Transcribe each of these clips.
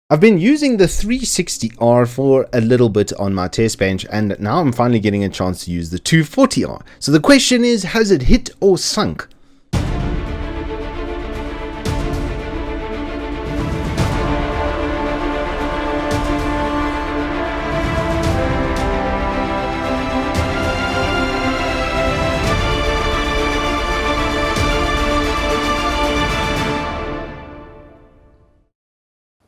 I've been using the 360R for a little bit on my test bench, and now I'm finally getting a chance to use the 240R. So the question is, has it hit or sunk?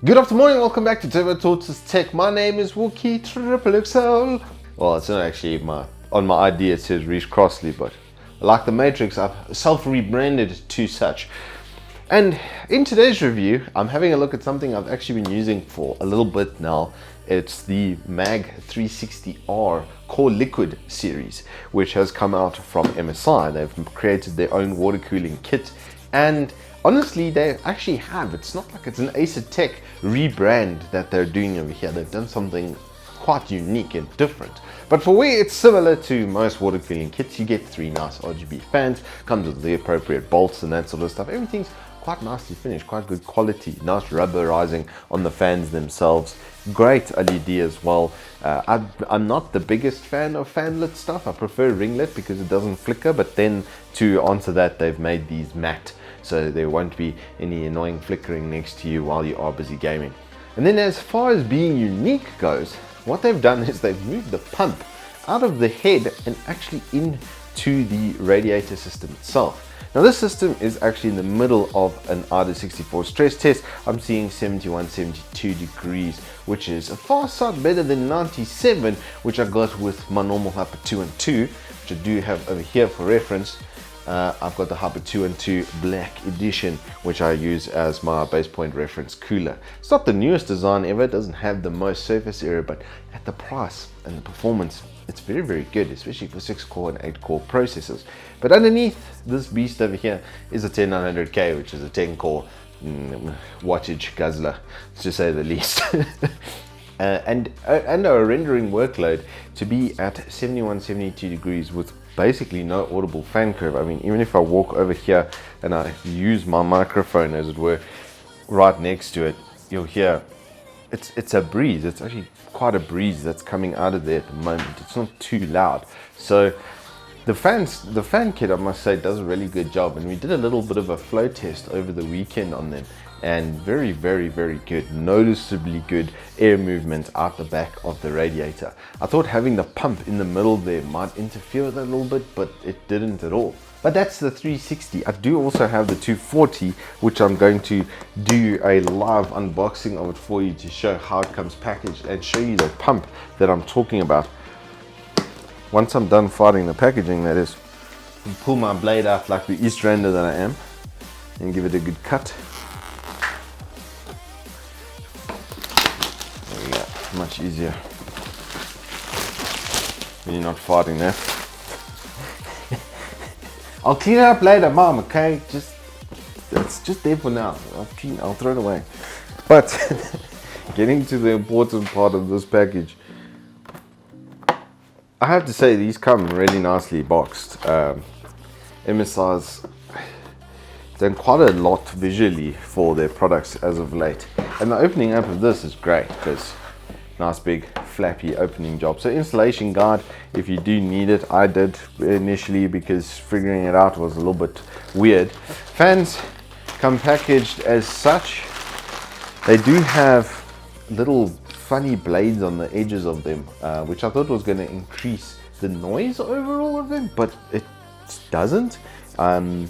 Good afternoon, welcome back to Turbo Tortoise Tech. My name is Wookie Triple XL. Well, it's not actually on my ID it says Reese Crossley, but like the Matrix, I've self-rebranded to such. And in today's review, I'm having a look at something I've actually been using for a little bit now. It's the Mag 360R Coreliquid series, which has come out from MSI. They've created their own water cooling kit, and honestly, they actually have. It's not like it's an Acer Tech rebrand that they're doing over here. They've done something quite unique and different. But for me, it's similar to most water cooling kits. You get 3 nice RGB fans, comes with the appropriate bolts and that sort of stuff. Everything's quite nicely finished, quite good quality, nice rubberizing on the fans themselves. Great LED as well. I'm not the biggest fan of fanlit stuff. I prefer ringlet because it doesn't flicker, but then to answer that, they've made these matte, so there won't be any annoying flickering next to you while you are busy gaming. And then as far as being unique goes, what they've done is they've moved the pump out of the head and actually into the radiator system itself. Now this system is actually in the middle of an RD64 stress test. I'm seeing 71, 72 degrees, which is a far sight better than 97, which I got with my normal Hyper 212, which I do have over here for reference. I've got the Hyper 212 Black Edition, which I use as my base point reference cooler. It's not the newest design ever, it doesn't have the most surface area, but at the price and the performance, it's very, very good, especially for 6-core and 8-core processors. But underneath this beast over here is a 10900K, which is a 10-core wattage guzzler, to say the least. and a rendering workload to be at 71, 72 degrees with basically no audible fan curve. I mean, even if I walk over here and I use my microphone, as it were, right next to it, you'll hear it's a breeze. It's actually quite a breeze that's coming out of there at the moment. It's not too loud. So the fan kit, I must say, does a really good job, and we did a little bit of a flow test over the weekend on them, and very, very, very good, noticeably good air movement out the back of the radiator. I thought having the pump in the middle there might interfere with it a little bit, but it didn't at all. But that's the 360. I do also have the 240, which I'm going to do a live unboxing of it for you to show how it comes packaged and show you the pump that I'm talking about. Once I'm done fighting the packaging, that is, I'll pull my blade out like the East Rander that I am and give it a good cut. There we go, much easier when you're not fighting that. I'll clean it up later, Mom, okay? It's just there for now. I'll throw it away. But getting to the important part of this package, I have to say these come really nicely boxed. MSI's done quite a lot visually for their products as of late. And the opening up of this is great because nice big Flappy opening job. So installation guide, if you do need it. I did initially because figuring it out was a little bit weird. Fans come packaged as such. They do have little funny blades on the edges of them, which I thought was going to increase the noise overall of them, but it doesn't.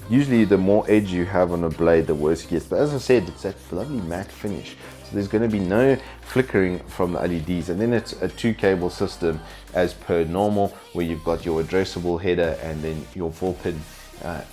Usually the more edge you have on a blade, the worse it gets. But as I said, it's that lovely matte finish. So there's going to be no flickering from the LEDs. And then it's a 2-cable system as per normal, where you've got your addressable header and then your 4-pin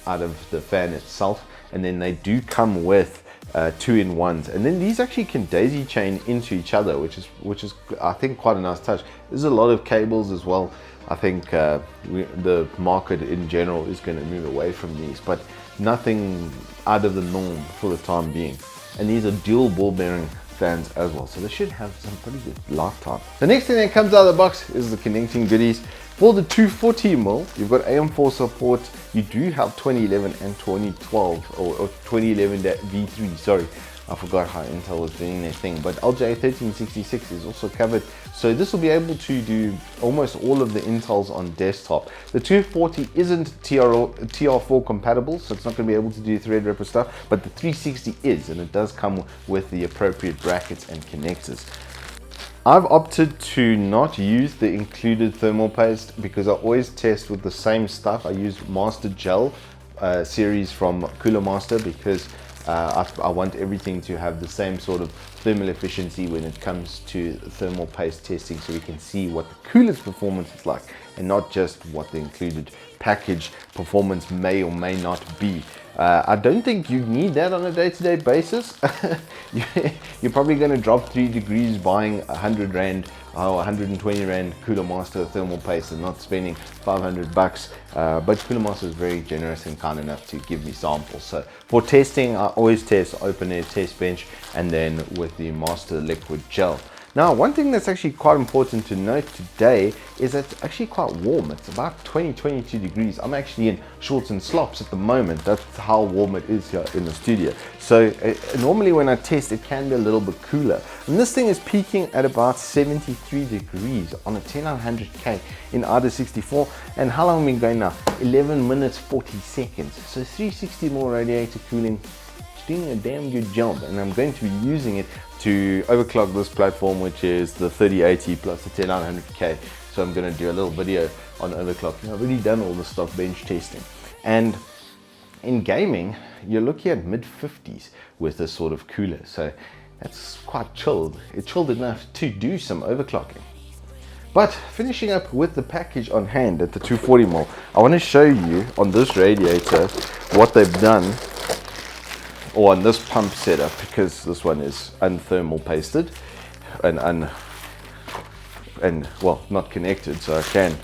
out of the fan itself. And then they do come with 2-in-1s, and then these actually can daisy chain into each other, which is I think quite a nice touch. There's a lot of cables as well. I think the market in general is going to move away from these, but nothing out of the norm for the time being. And these are dual ball bearing fans as well, so they should have some pretty good lifetime. The next thing that comes out of the box is the connecting goodies. For the 240mm, you've got AM4 support. You do have 2011 and 2012, or 2011 V3, sorry, I forgot how Intel was doing their thing, but LJ1366 is also covered. So this will be able to do almost all of the Intels on desktop. The 240 isn't TR4 compatible, so it's not going to be able to do Threadripper stuff, but the 360 is, and it does come with the appropriate brackets and connectors. I've opted to not use the included thermal paste because I always test with the same stuff. I use Master Gel series from Cooler Master because I want everything to have the same sort of thermal efficiency when it comes to thermal paste testing, so we can see what the cooler's performance is like and not just what the included package performance may or may not be. I don't think you need that on a day-to-day basis. You're probably going to drop 3 degrees buying 100 Rand or 120 Rand Cooler Master thermal paste and not spending 500 bucks. But Cooler Master is very generous and kind enough to give me samples. So for testing, I always test open air test bench and then with the Master Liquid Gel. Now, one thing that's actually quite important to note today is that it's actually quite warm. It's about 22 degrees. I'm actually in shorts and slops at the moment. That's how warm it is here in the studio. So normally when I test, it can be a little bit cooler. And this thing is peaking at about 73 degrees on a 10900K in IDA 64. And how long have we been going now? 11 minutes, 40 seconds. So 360 more radiator cooling. Doing a damn good job, and I'm going to be using it to overclock this platform, which is the 3080 plus the 10900K. So I'm going to do a little video on overclocking. I've already done all the stock bench testing, and in gaming you're looking at mid 50s with this sort of cooler, so that's quite chilled. It's chilled enough to do some overclocking. But finishing up with the package on hand at the 240mm, I want to show you on this radiator what they've done, or on this pump setup, because this one is unthermal pasted and well, not connected, so I can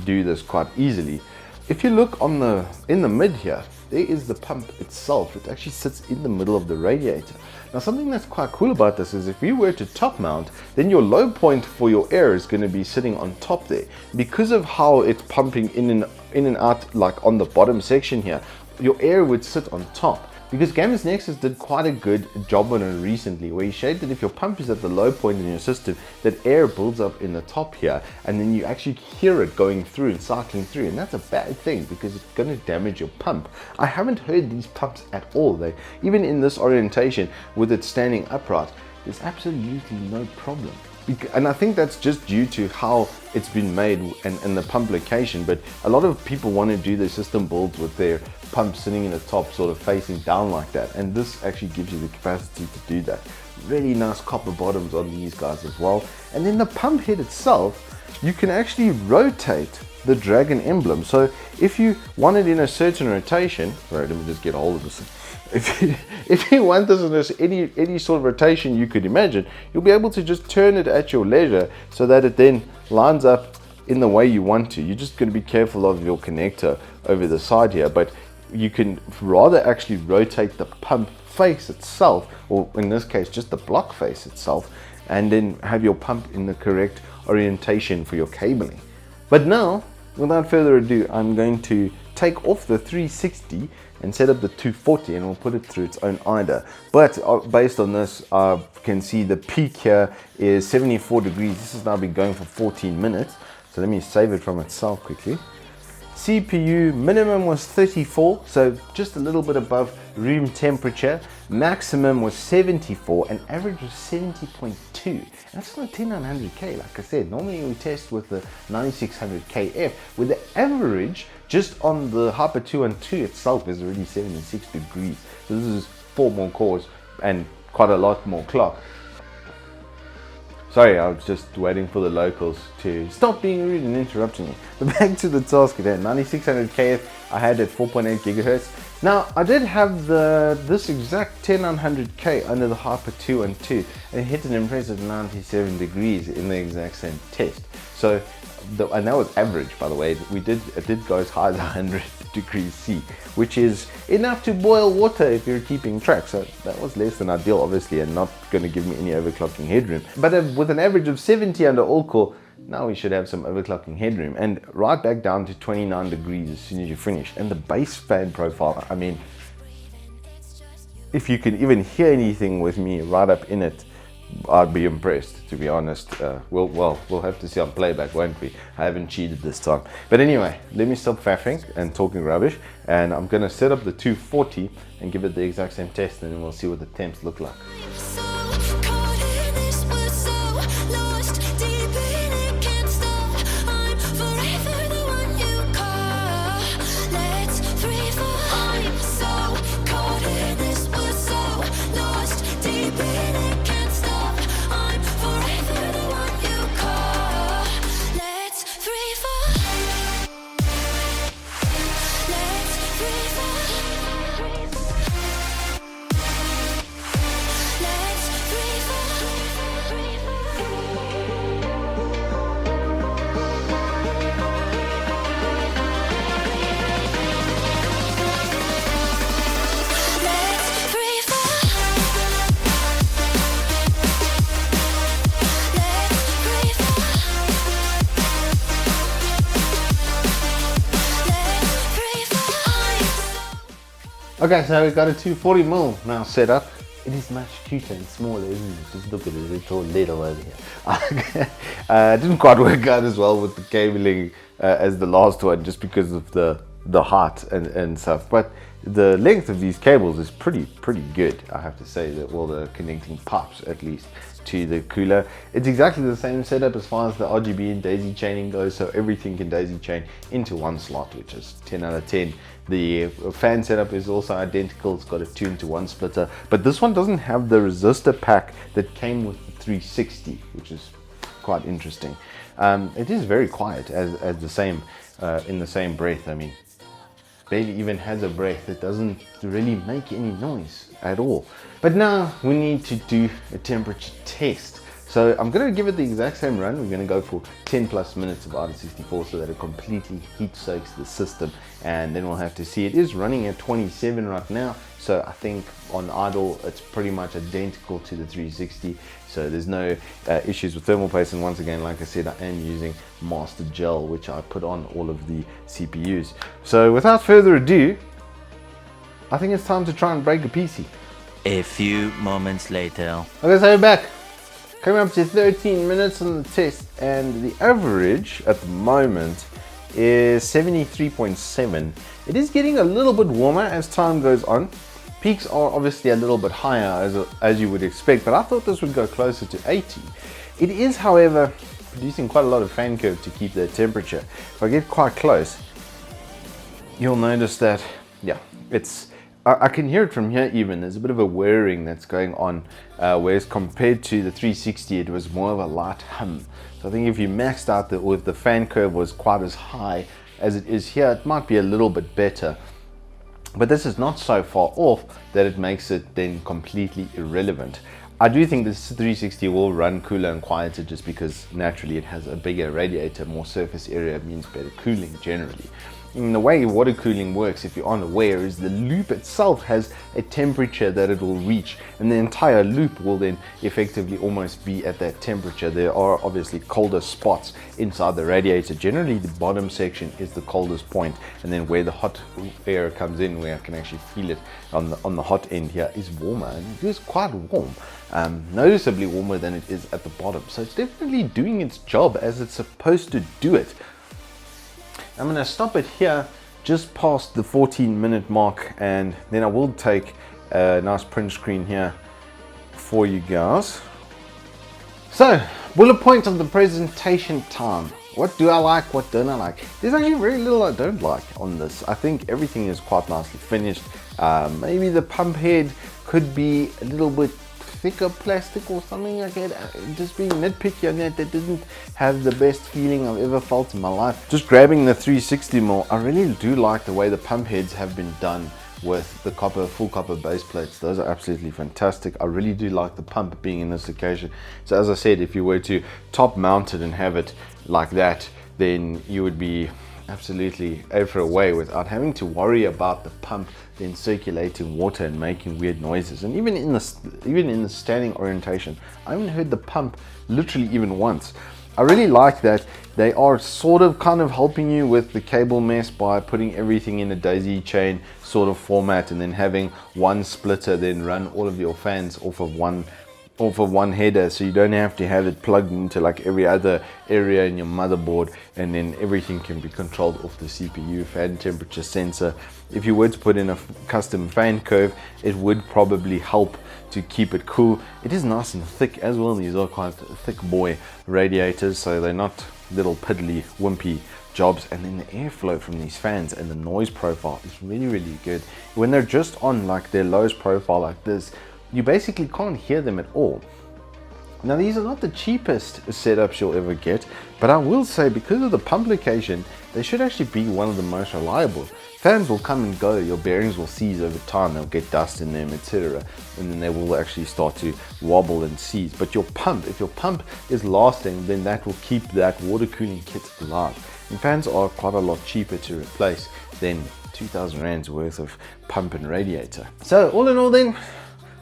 do this quite easily. If you look on in the mid here, there is the pump itself. It actually sits in the middle of the radiator. Now, something that's quite cool about this is if you were to top mount, then your low point for your air is going to be sitting on top there. Because of how it's pumping in and out, like on the bottom section here, your air would sit on top. Because Gamers Nexus did quite a good job on it recently, where he showed that if your pump is at the low point in your system, that air builds up in the top here, and then you actually hear it going through and cycling through, and that's a bad thing because it's going to damage your pump. I haven't heard these pumps at all. Even in this orientation with it standing upright, there's absolutely no problem. And I think that's just due to how it's been made and the pump location, but a lot of people want to do their system builds with their pump sitting in the top, sort of facing down like that, and this actually gives you the capacity to do that. Really nice copper bottoms on these guys as well. And then the pump head itself, you can actually rotate the dragon emblem. So if you want it in a certain rotation, right, let me just get a hold of this. If you want this in any sort of rotation you could imagine, you'll be able to just turn it at your leisure so that it then lines up in the way you want to. You're just going to be careful of your connector over the side here, but you can rather actually rotate the pump face itself, or in this case just the block face itself, and then have your pump in the correct orientation for your cabling. But now, without further ado, I'm going to take off the 360 and set up the 240, and we'll put it through its own IDA. But based on this, I can see the peak here is 74 degrees. This has now been going for 14 minutes. So let me save it from itself quickly. CPU minimum was 34, so just a little bit above room temperature. Maximum was 74 and average was 70.2. That's on a 10900K. Like I said, normally we test with the 9600KF, where the average just on the Hyper 212 itself is already 76 degrees. So this is 4 more cores and quite a lot more clock. Sorry, I was just waiting for the locals to stop being rude and interrupting me. But back to the task at hand. 9600KF I had at 4.8 gigahertz. Now, I did have this exact 10900K under the Hyper 212 and hit an impressive 97 degrees in the exact same test. So, and that was average, by the way. It did go as high as 100 degrees C, which is enough to boil water if you're keeping track. So that was less than ideal, obviously, and not going to give me any overclocking headroom. But with an average of 70 under all core, now we should have some overclocking headroom, and right back down to 29 degrees as soon as you finish. And the base fan profile, I mean, if you can even hear anything with me right up in it, I'd be impressed, to be honest. We'll have to see on playback, won't we? I haven't cheated this time. But anyway, let me stop faffing and talking rubbish, and I'm gonna set up the 240 and give it the exact same test, and then we'll see what the temps look like. Okay, so we've got a 240mm now set up. It is much cuter and smaller, isn't it? Just look at it, it's all little over here. It didn't quite work out as well with the cabling as the last one, just because of the height and stuff. But the length of these cables is pretty good, I have to say, that all the connecting pipes at least to the cooler. It's exactly the same setup as far as the RGB and daisy chaining goes, so everything can daisy chain into one slot, which is 10 out of 10. The fan setup is also identical. It's got a 2-into-1 splitter, but this one doesn't have the resistor pack that came with the 360, which is quite interesting. It is very quiet as the same in the same breath. I mean, barely even has a breath. It doesn't really make any noise at all. But now we need to do a temperature test. So I'm going to give it the exact same run. We're going to go for 10 plus minutes of RT64 so that it completely heat soaks the system, and then we'll have to see. It is running at 27 right now, so I think on idle it's pretty much identical to the 360, so there's no issues with thermal paste. And once again, like I said, I am using Master Gel, which I put on all of the CPUs. So without further ado, I think it's time to try and break a PC. A few moments later. Okay, so we're back. Coming up to 13 minutes on the test, and the average at the moment is 73.7. It is getting a little bit warmer as time goes on. Peaks are obviously a little bit higher as you would expect, but I thought this would go closer to 80. It is, however, producing quite a lot of fan curve to keep the temperature. If I get quite close, you'll notice that, yeah, I can hear it from here even. There's a bit of a whirring that's going on, whereas compared to the 360, it was more of a light hum. So I think if you maxed out if the fan curve was quite as high as it is here, it might be a little bit better. But this is not so far off that it makes it then completely irrelevant. I do think this 360 will run cooler and quieter just because naturally it has a bigger radiator, more surface area means better cooling generally. And the way water cooling works, if you aren't aware, is the loop itself has a temperature that it will reach, and the entire loop will then effectively almost be at that temperature. There are obviously colder spots inside the radiator. Generally the bottom section is the coldest point, and then where the hot air comes in, where I can actually feel it on the hot end here, is warmer, and it is quite warm. Noticeably warmer than it is at the bottom. So it's definitely doing its job as it's supposed to do it. I'm going to stop it here just past the 14-minute mark, and then I will take a nice print screen here for you guys. So, bullet point of the presentation time. What do I like, what don't I like? There's actually very little I don't like on this. I think everything is quite nicely finished. Maybe the pump head could be a little bit thicker plastic or something like that. Just being nitpicky on that didn't have the best feeling I've ever felt in my life. Just grabbing the 360mm, I really do like the way the pump heads have been done with the full copper base plates. Those are absolutely fantastic. I really do like the pump being in this occasion. So as I said, if you were to top mount it and have it like that, then you would be absolutely over away without having to worry about the pump then circulating water and making weird noises. And even in the standing orientation, I haven't heard the pump literally even once. I really like that they are sort of kind of helping you with the cable mess by putting everything in a daisy chain sort of format, and then having one splitter then run all of your fans off of one header, so you don't have to have it plugged into like every other area in your motherboard, and then everything can be controlled off the CPU. Fan temperature sensor. If you were to put in a custom fan curve, it would probably help to keep it cool. It is nice and thick as well. These are quite thick boy radiators, so they're not little piddly wimpy jobs. And then the airflow from these fans and the noise profile is really good. When they're just on like their lowest profile like this, you basically can't hear them at all. Now these are not the cheapest setups you'll ever get, but I will say because of the pump location, they should actually be one of the most reliable. Fans will come and go, your bearings will seize over time, they'll get dust in them, etc. And then they will actually start to wobble and seize. But your pump, if your pump is lasting, then that will keep that water cooling kit alive. And fans are quite a lot cheaper to replace than 2,000 rands worth of pump and radiator. So all in all then,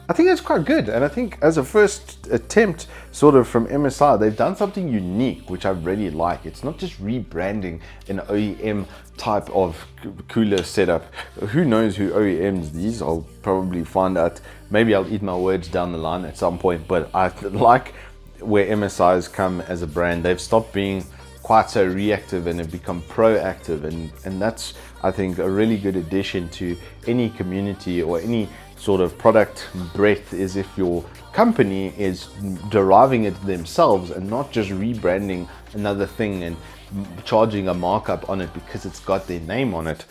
I think that's quite good, and I think as a first attempt sort of from MSI, they've done something unique which I really like. It's not just rebranding an OEM type of cooler setup. Who knows who OEMs these? I'll probably find out. Maybe I'll eat my words down the line at some point, but I like where MSI has come as a brand. They've stopped being quite so reactive and have become proactive, and that's, I think, a really good addition to any community or any sort of product breadth, is if your company is deriving it themselves and not just rebranding another thing and charging a markup on it because it's got their name on it.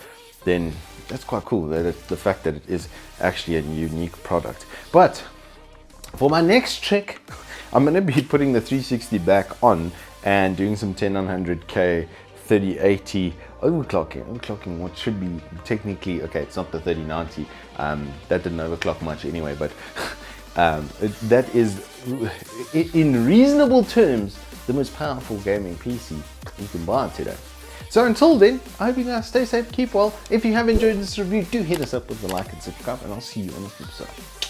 Then that's quite cool, that the fact that it is actually a unique product. But for my next trick, I'm going to be putting the 360 back on and doing some 10900K 3080 overclocking what should be technically, okay, it's not the 3090, that didn't overclock much anyway, but that is in reasonable terms the most powerful gaming PC you can buy today. So until then, I hope you guys stay safe, keep well. If you have enjoyed this review, do hit us up with a like and subscribe, and I'll see you on the flip side.